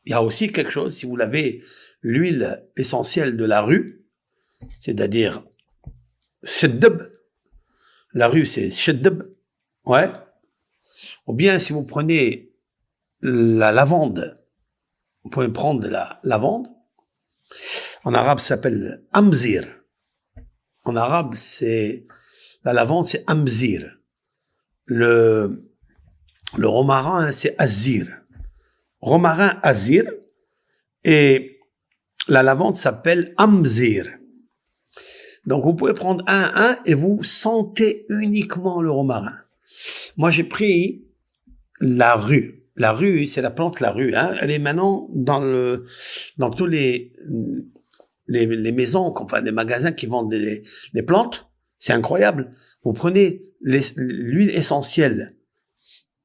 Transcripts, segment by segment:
Il y a aussi quelque chose, si vous l'avez, l'huile essentielle de la rue, c'est-à-dire sheddab. La rue, c'est sheddab. Ouais. Ou bien, si vous prenez la lavande, vous pouvez prendre la lavande. En arabe, ça s'appelle amzir. En arabe, la lavande, c'est amzir. Le romarin, c'est azir. Romarin, azir. Et la lavande s'appelle amzir. Donc, vous pouvez prendre un et vous sentez uniquement le romarin. Moi, j'ai pris la rue. La rue, c'est la plante la rue. Hein. Elle est maintenant dans tous les maisons, enfin les magasins qui vendent les plantes. C'est incroyable. Vous prenez l'huile essentielle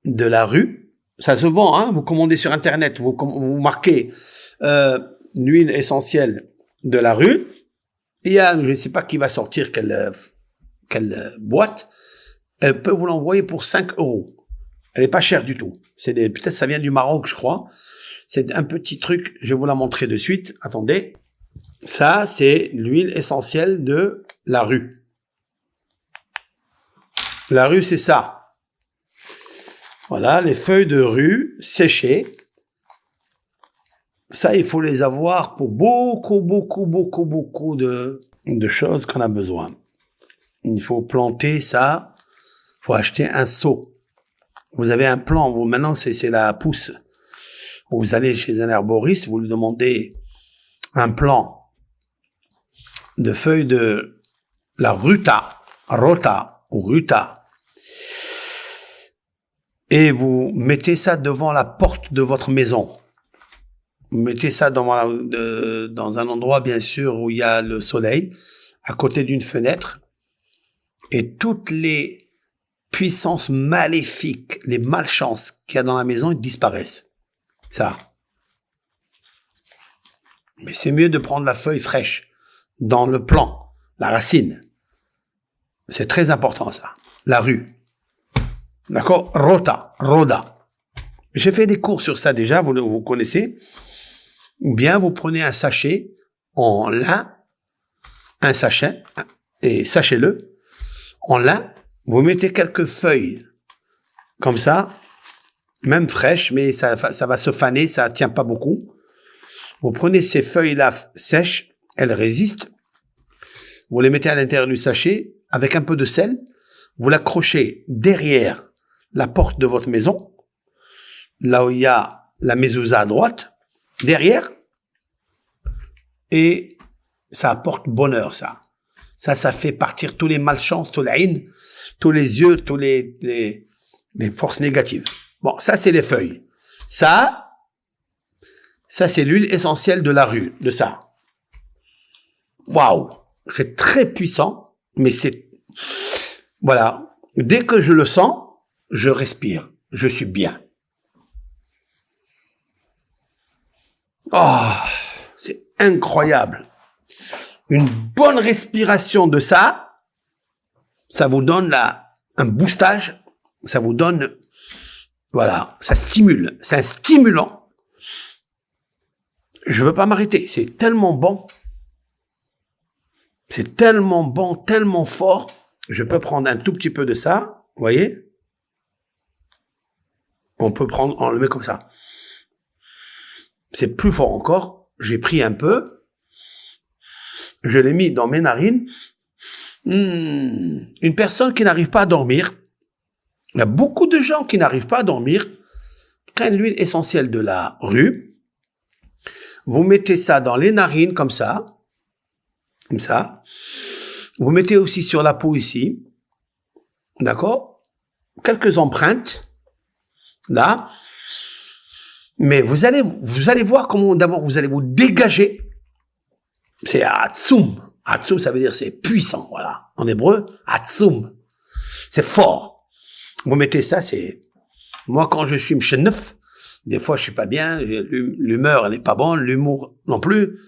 de la rue. Ça se vend, hein. Vous commandez sur Internet. Vous marquez l'huile essentielle de la rue. Il y a, je ne sais pas qui va sortir quelle boîte. Elle peut vous l'envoyer pour 5 €. Elle est pas chère du tout. Peut-être ça vient du Maroc, je crois. C'est un petit truc, je vais vous la montrer de suite. Attendez. Ça, c'est l'huile essentielle de la rue. La rue, c'est ça. Voilà, les feuilles de rue séchées. Ça, il faut les avoir pour beaucoup de choses qu'on a besoin. Il faut planter ça. Il faut acheter un seau. Vous avez un plan, maintenant c'est la pousse. Vous allez chez un herboriste, vous lui demandez un plan de feuilles de la rota ou ruta. Et vous mettez ça devant la porte de votre maison. Vous mettez ça dans un endroit, bien sûr, où il y a le soleil, à côté d'une fenêtre. Et toutes les puissances maléfiques, les malchances qu'il y a dans la maison, ils disparaissent. Ça. Mais c'est mieux de prendre la feuille fraîche, dans le plant, la racine. C'est très important, ça. La rue. D'accord? Roda. J'ai fait des cours sur ça déjà, vous connaissez. Ou bien vous prenez un sachet en lin, un sachet, et sachez-le, en lin. Vous mettez quelques feuilles, comme ça, même fraîches, mais ça va se faner, ça tient pas beaucoup. Vous prenez ces feuilles-là sèches, elles résistent. Vous les mettez à l'intérieur du sachet, avec un peu de sel. Vous l'accrochez derrière la porte de votre maison, là où il y a la mezouza à droite, derrière. Et ça apporte bonheur, ça. Ça fait partir tous les malchances, tous les haines, tous les yeux, tous les forces négatives. Bon, ça, c'est les feuilles. Ça, c'est l'huile essentielle de la rue, de ça. Waouh! C'est très puissant, mais voilà. Dès que je le sens, je respire. Je suis bien. Oh, c'est incroyable. Une bonne respiration de ça vous donne un boostage, ça vous donne, voilà, ça stimule, c'est un stimulant. Je veux pas m'arrêter, c'est tellement bon. C'est tellement bon, tellement fort. Je peux prendre un tout petit peu de ça, vous voyez? On le met comme ça. C'est plus fort encore. J'ai pris un peu. Je l'ai mis dans mes narines. Une personne qui n'arrive pas à dormir, il y a beaucoup de gens qui n'arrivent pas à dormir, prennent l'huile essentielle de la rue, vous mettez ça dans les narines comme ça, vous mettez aussi sur la peau ici, d'accord, quelques empreintes, là, mais vous allez voir comment d'abord vous allez vous dégager, c'est Atsum. Atsum, ça veut dire c'est puissant, voilà. En hébreu, Atsum. C'est fort. Vous mettez ça, moi, quand je suis mchenef, des fois, je suis pas bien, l'humeur, elle est pas bonne, l'humour non plus.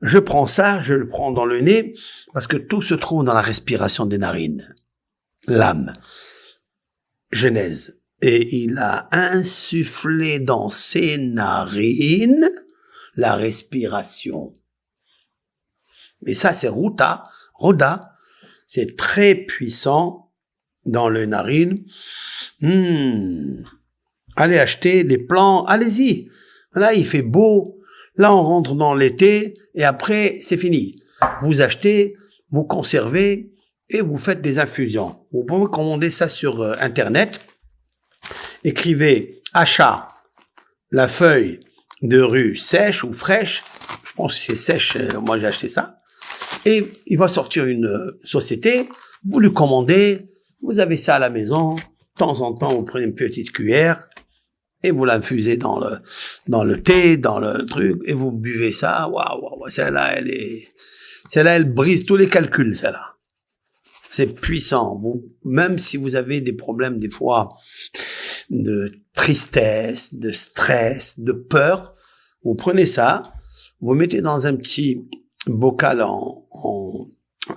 Je prends ça, je le prends dans le nez, parce que tout se trouve dans la respiration des narines. L'âme. Genèse. et il a insufflé dans ses narines la respiration. Mais ça, c'est Roda, c'est très puissant dans les narines. Allez acheter des plants, allez-y. Là, il fait beau. Là, on rentre dans l'été et après, c'est fini. Vous achetez, vous conservez et vous faites des infusions. Vous pouvez commander ça sur Internet. Écrivez achat, la feuille de rue sèche ou fraîche. Je pense que c'est sèche, moi j'ai acheté ça. Et il va sortir une société, vous lui commandez, vous avez ça à la maison, de temps en temps vous prenez une petite cuillère et vous l'infusez dans le thé, dans le truc, et vous buvez ça. Waouh, celle-là elle brise tous les calculs, celle-là. C'est puissant. Même si vous avez des problèmes des fois de tristesse, de stress, de peur, vous prenez ça, vous mettez dans un petit bocal en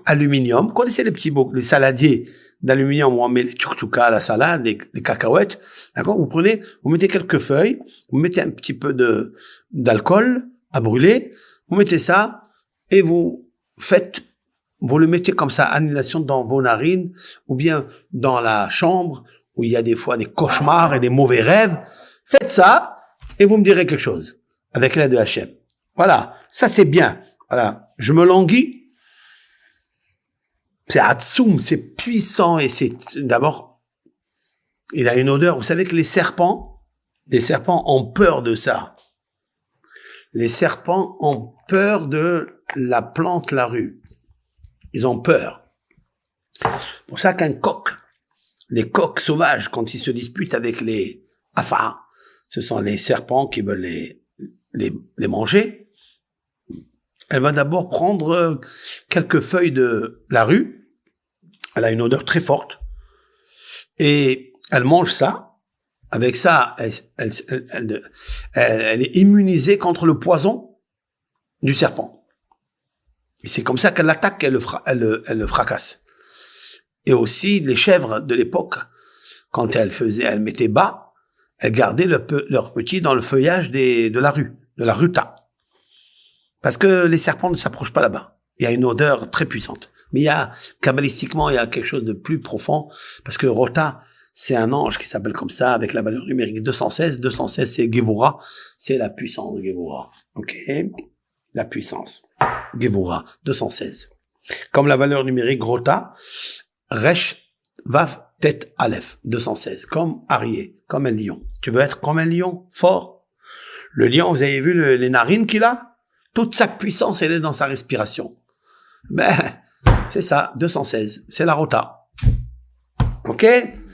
aluminium. Vous connaissez les saladiers d'aluminium où on met les tchouk-tchoukas, la salade, les cacahuètes. D'accord? Vous mettez quelques feuilles, vous mettez un petit peu d'alcool à brûler, vous mettez ça et vous le mettez comme ça, annihilation dans vos narines ou bien dans la chambre où il y a des fois des cauchemars et des mauvais rêves. Faites ça et vous me direz quelque chose avec l'aide de Hachem. Voilà, ça c'est bien. Voilà, je me languis. C'est Hatsoum, c'est puissant et d'abord, il a une odeur. Vous savez que les serpents ont peur de ça. Les serpents ont peur de la plante la rue. Ils ont peur. C'est pour ça les coqs sauvages, quand ils se disputent avec les afars, ce sont les serpents qui veulent les manger. Elle va d'abord prendre quelques feuilles de la rue. Elle a une odeur très forte. Et elle mange ça. Avec ça, elle est immunisée contre le poison du serpent. Et c'est comme ça qu'elle l'attaque, elle le fracasse. Et aussi, les chèvres de l'époque, quand elles mettaient bas, elles gardaient leurs petits dans le feuillage de la rue, de la ruta. Parce que les serpents ne s'approchent pas là-bas. Il y a une odeur très puissante. Mais kabbalistiquement, il y a quelque chose de plus profond. Parce que Rota, c'est un ange qui s'appelle comme ça, avec la valeur numérique 216. 216, c'est Gevura. C'est la puissance de Gevura. Ok? La puissance. Gevura. 216. Comme la valeur numérique Rota, Resh, Vav, Tet, Aleph. 216. Comme Arié. Comme un lion. Tu veux être comme un lion? Fort? Le lion, vous avez vu les narines qu'il a? Toute sa puissance, elle est dans sa respiration. Ben, c'est ça, 216. C'est la Rota. Ok?